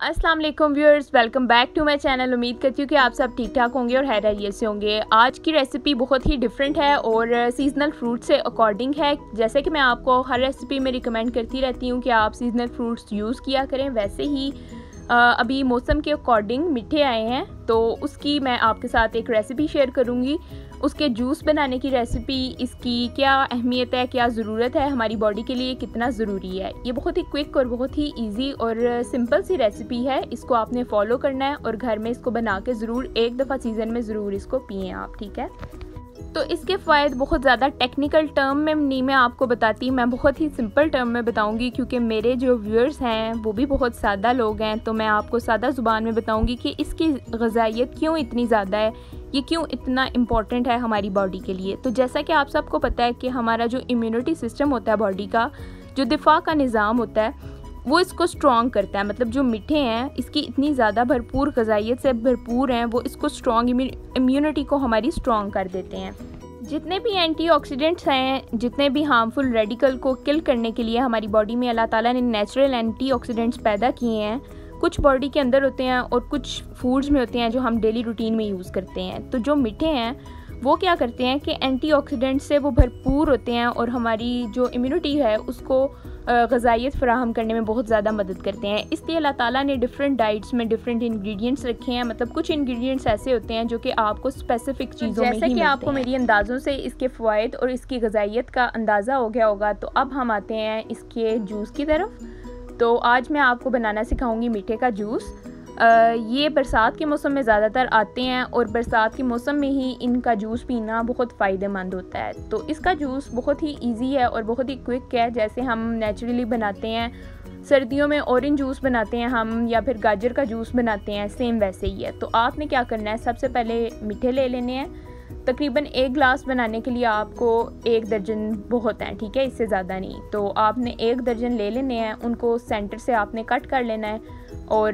अस्सलाम वालेकुम viewers, welcome back to my channel. उम्मीद करती हूँ कि आप सब ठीक ठाक होंगे और खैरियत से होंगे। आज की रेसिपी बहुत ही डिफरेंट है और सीजनल फ्रूट से अकॉर्डिंग है। जैसे कि मैं आपको हर रेसिपी में रिकमेंड करती रहती हूँ कि आप सीजनल फ्रूट्स यूज़ किया करें, वैसे ही अभी मौसम के अकॉर्डिंग मीठे आए हैं तो उसकी मैं आपके साथ एक रेसिपी शेयर करूँगी। उसके जूस बनाने की रेसिपी, इसकी क्या अहमियत है, क्या ज़रूरत है, हमारी बॉडी के लिए कितना ज़रूरी है। ये बहुत ही क्विक और बहुत ही इजी और सिंपल सी रेसिपी है। इसको आपने फॉलो करना है और घर में इसको बना के ज़रूर एक दफ़ा सीज़न में ज़रूर इसको पिएँ आप, ठीक है। तो इसके फ़ायदे बहुत ज़्यादा टेक्निकल टर्म में नहीं मैं आपको बताती, मैं बहुत ही सिंपल टर्म में बताऊंगी क्योंकि मेरे जो व्यूअर्स हैं वो भी बहुत सादा लोग हैं। तो मैं आपको सादा ज़ुबान में बताऊंगी कि इसकी ग़िज़ाइयत क्यों इतनी ज़्यादा है, ये क्यों इतना इम्पॉर्टेंट है हमारी बॉडी के लिए। तो जैसा कि आप सबको पता है कि हमारा जो इम्यूनिटी सिस्टम होता है, बॉडी का जो दिफा का निज़ाम होता है, वो इसको स्ट्रॉन्ग करता है। मतलब जो मीठे हैं इसकी इतनी ज़्यादा भरपूर ग़िज़ाइयत से भरपूर हैं, वो इसको स्ट्रॉन्ग इम्यूनिटी को हमारी स्ट्रॉन्ग कर देते हैं। जितने भी एंटीऑक्सीडेंट्स हैं, जितने भी हार्मफुल रेडिकल को किल करने के लिए हमारी बॉडी में अल्लाह ताला ने नेचुरल एंटीऑक्सीडेंट्स पैदा किए हैं, कुछ बॉडी के अंदर होते हैं और कुछ फूड्स में होते हैं जो हम डेली रूटीन में यूज़ करते हैं। तो जो मीठे हैं वो क्या करते हैं कि एंटीऑक्सीडेंट्स से वो भरपूर होते हैं और हमारी जो इम्यूनिटी है उसको ग़िज़ाइयत फ़राहम करने में बहुत ज़्यादा मदद करते हैं। इसलिए अल्लाह ताला ने डिफरेंट डाइट्स में डिफरेंट इंग्रेडिएंट्स रखे हैं। मतलब कुछ इंग्रेडिएंट्स ऐसे होते हैं जो कि आपको स्पेसिफिक चीज़ों में ही मिलते हैं। जैसे कि आपको मेरी अंदाज़ों से इसके फ़वाइद और इसकी ग़िज़ाइयत का अंदाज़ा हो गया होगा। तो अब हम आते हैं इसके जूस की तरफ। तो आज मैं आपको बनाना सिखाऊंगी मीठे का जूस। ये बरसात के मौसम में ज़्यादातर आते हैं और बरसात के मौसम में ही इनका जूस पीना बहुत फ़ायदेमंद होता है। तो इसका जूस बहुत ही इजी है और बहुत ही क्विक है। जैसे हम नेचुरली बनाते हैं, सर्दियों में ऑरेंज जूस बनाते हैं हम, या फिर गाजर का जूस बनाते हैं, सेम वैसे ही है। तो आपने क्या करना है, सबसे पहले मीठे ले लेने हैं। तकरीबन 1 गिलास बनाने के लिए आपको 1 दर्जन बहुत हैं, ठीक है, इससे ज़्यादा नहीं। तो आपने 1 दर्जन ले लेने हैं, उनको सेंटर से आपने कट कर लेना है। और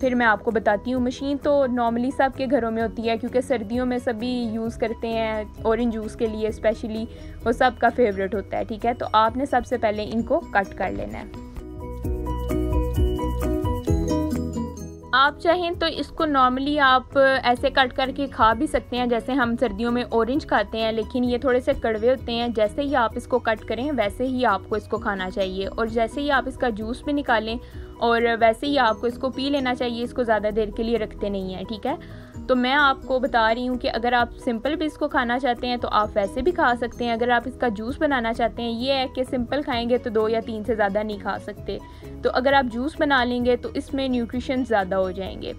फिर मैं आपको बताती हूँ, मशीन तो नॉर्मली सब के घरों में होती है क्योंकि सर्दियों में सभी यूज़ करते हैं ऑरेंज जूस के लिए, स्पेशली वो सब का फेवरेट होता है, ठीक है। तो आपने सबसे पहले इनको कट कर लेना है। आप चाहें तो इसको नॉर्मली आप ऐसे कट करके खा भी सकते हैं, जैसे हम सर्दियों में ऑरेंज खाते हैं, लेकिन ये थोड़े से कड़वे होते हैं। जैसे ही आप इसको कट करें वैसे ही आपको इसको खाना चाहिए और जैसे ही आप इसका जूस भी निकालें और वैसे ही आपको इसको पी लेना चाहिए। इसको ज़्यादा देर के लिए रखते नहीं हैं, ठीक है। तो मैं आपको बता रही हूँ कि अगर आप सिंपल भी इसको खाना चाहते हैं तो आप वैसे भी खा सकते हैं। अगर आप इसका जूस बनाना चाहते हैं, ये है कि सिंपल खाएंगे तो 2 या 3 से ज़्यादा नहीं खा सकते। तो अगर आप जूस बना लेंगे तो इसमें न्यूट्रिशन ज़्यादा हो जाएंगे।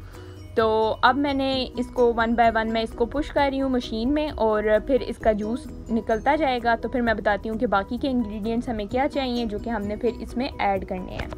तो अब मैंने इसको 1 बाय 1 मैं इसको पुश कर रही हूँ मशीन में और फिर इसका जूस निकलता जाएगा। तो फिर मैं बताती हूँ कि बाकी के इंग्रेडिएंट्स हमें क्या चाहिए जो कि हमने फिर इसमें ऐड करने हैं।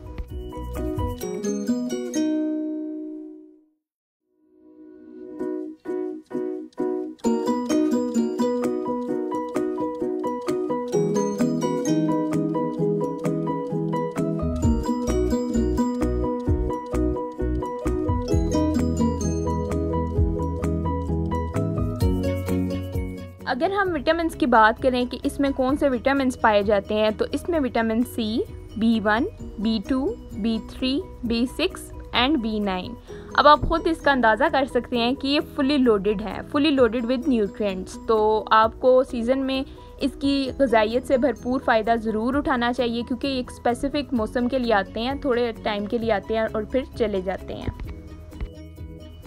अगर हम विटामिन्स की बात करें कि इसमें कौन से विटामिन्स पाए जाते हैं, तो इसमें vitamin C, B1, B2, B3, B6 and B9। अब आप खुद इसका अंदाज़ा कर सकते हैं कि ये फुली लोडेड है, फुली लोडेड विद न्यूट्रिएंट्स। तो आपको सीज़न में इसकी ग़िज़ाइयत से भरपूर फ़ायदा ज़रूर उठाना चाहिए क्योंकि एक स्पेसिफ़िक मौसम के लिए आते हैं, थोड़े टाइम के लिए आते हैं और फिर चले जाते हैं।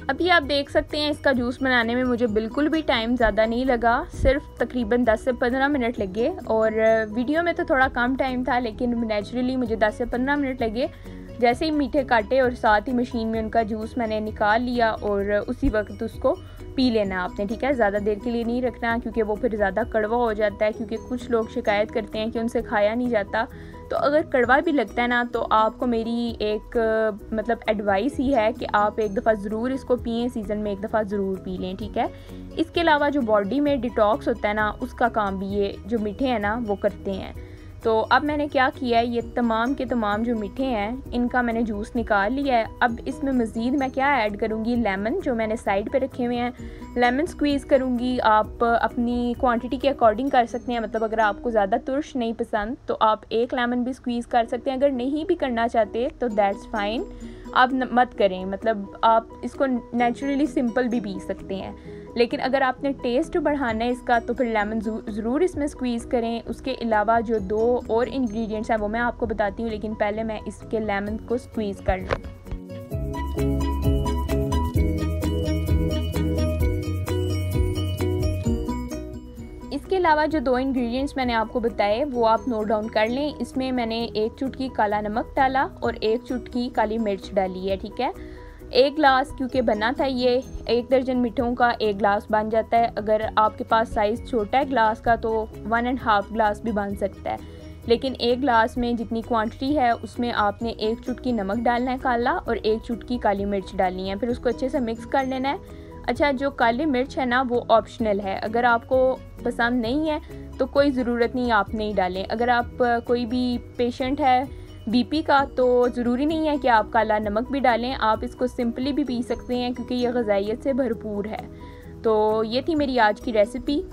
अभी आप देख सकते हैं इसका जूस बनाने में मुझे बिल्कुल भी टाइम ज़्यादा नहीं लगा, सिर्फ तकरीबन 10 से 15 मिनट लगे। और वीडियो में तो थोड़ा कम टाइम था लेकिन नेचुरली मुझे 10 से 15 मिनट लगे। जैसे ही मीठे काटे और साथ ही मशीन में उनका जूस मैंने निकाल लिया और उसी वक्त उसको पी लेना आपने, ठीक है। ज़्यादा देर के लिए नहीं रखना क्योंकि वो फिर ज़्यादा कड़वा हो जाता है, क्योंकि कुछ लोग शिकायत करते हैं कि उनसे खाया नहीं जाता। तो अगर कड़वा भी लगता है ना, तो आपको मेरी एक मतलब एडवाइस ही है कि आप एक दफ़ा ज़रूर इसको पिएं, सीज़न में एक दफ़ा ज़रूर पी लें, ठीक है। इसके अलावा जो बॉडी में डिटॉक्स होता है ना, उसका काम भी ये जो मीठे हैं ना वो करते हैं। तो अब मैंने क्या किया है, ये तमाम के तमाम जो मीठे हैं इनका मैंने जूस निकाल लिया है। अब इसमें मज़ीद मैं क्या ऐड करूँगी, लेमन जो मैंने साइड पे रखे हुए हैं, लेमन स्क्वीज़ करूँगी। आप अपनी क्वांटिटी के अकॉर्डिंग कर सकते हैं। मतलब अगर आपको ज़्यादा तुर्श नहीं पसंद तो आप 1 लेमन भी स्क्वीज़ कर सकते हैं। अगर नहीं भी करना चाहते तो दैट्स फाइन, आप मत करें। मतलब आप इसको नेचुरली सिंपल भी पी सकते हैं, लेकिन अगर आपने टेस्ट बढ़ाना है इसका तो फिर लेमन ज़रूर इसमें स्क्वीज़ करें। उसके अलावा जो 2 और इंग्रेडिएंट्स हैं वो मैं आपको बताती हूँ, लेकिन पहले मैं इसके लेमन को स्क्वीज़ कर लूँ। इसके अलावा जो 2 इंग्रेडिएंट्स मैंने आपको बताए वो आप नोट डाउन कर लें। इसमें मैंने 1 चुटकी काला नमक डाला और 1 चुटकी काली मिर्च डाली है, ठीक है। 1 गिलास क्योंकि बना था ये 1 दर्जन मिठों का 1 गिलास बन जाता है। अगर आपके पास साइज़ छोटा है गिलास का तो 1.5 गिलास भी बन सकता है, लेकिन 1 गिलास में जितनी क्वांटिटी है उसमें आपने 1 चुटकी नमक डालना है काला और 1 चुटकी काली मिर्च डालनी है। फिर उसको अच्छे से मिक्स कर लेना है। अच्छा, जो काली मिर्च है ना वो ऑप्शनल है, अगर आपको पसंद नहीं है तो कोई ज़रूरत नहीं आप नहीं डालें। अगर आप कोई भी पेशेंट है बीपी का तो ज़रूरी नहीं है कि आप काला नमक भी डालें, आप इसको सिंपली भी पी सकते हैं क्योंकि ये ग़िज़ाइयत से भरपूर है। तो ये थी मेरी आज की रेसिपी।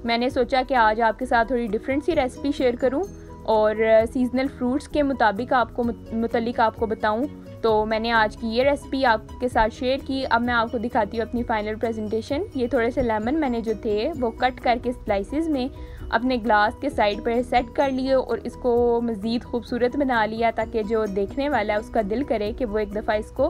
मैंने सोचा कि आज आपके साथ थोड़ी डिफरेंट सी रेसिपी शेयर करूं और सीज़नल फ्रूट्स के मुताबिक आपको बताऊं। तो मैंने आज की ये रेसिपी आपके साथ शेयर की। अब मैं आपको दिखाती हूँ अपनी फ़ाइनल प्रेजेंटेशन। ये थोड़े से लेमन मैंने जो थे वो कट करके स्लाइसेस में अपने ग्लास के साइड पर सेट कर लिए और इसको मज़ीद खूबसूरत बना लिया ताकि जो देखने वाला है उसका दिल करे कि वो एक दफ़ा इसको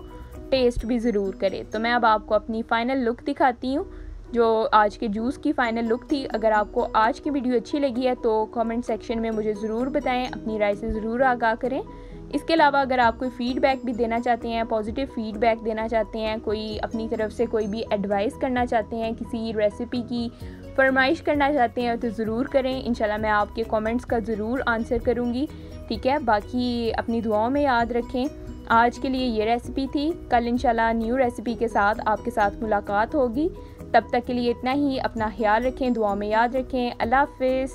टेस्ट भी ज़रूर करे। तो मैं अब आपको अपनी फ़ाइनल लुक दिखाती हूँ, जो आज के जूस की फ़ाइनल लुक थी। अगर आपको आज की वीडियो अच्छी लगी है तो कमेंट सेक्शन में मुझे ज़रूर बताएं, अपनी राय से ज़रूर आगाह करें। इसके अलावा अगर आप कोई फ़ीडबैक भी देना चाहते हैं, पॉजिटिव फ़ीडबैक देना चाहते हैं, कोई अपनी तरफ से कोई भी एडवाइस करना चाहते हैं, किसी रेसिपी की फरमाइश करना चाहते हैं तो ज़रूर करें। इंशाल्लाह मैं आपके कमेंट्स का ज़रूर आंसर करूँगी, ठीक है। बाकी अपनी दुआओं में याद रखें। आज के लिए ये रेसिपी थी, कल इंशाल्लाह न्यू रेसिपी के साथ आपके साथ मुलाकात होगी। तब तक के लिए इतना ही, अपना ख्याल रखें, दुआओं में याद रखें। अल्लाह हाफ़िज़।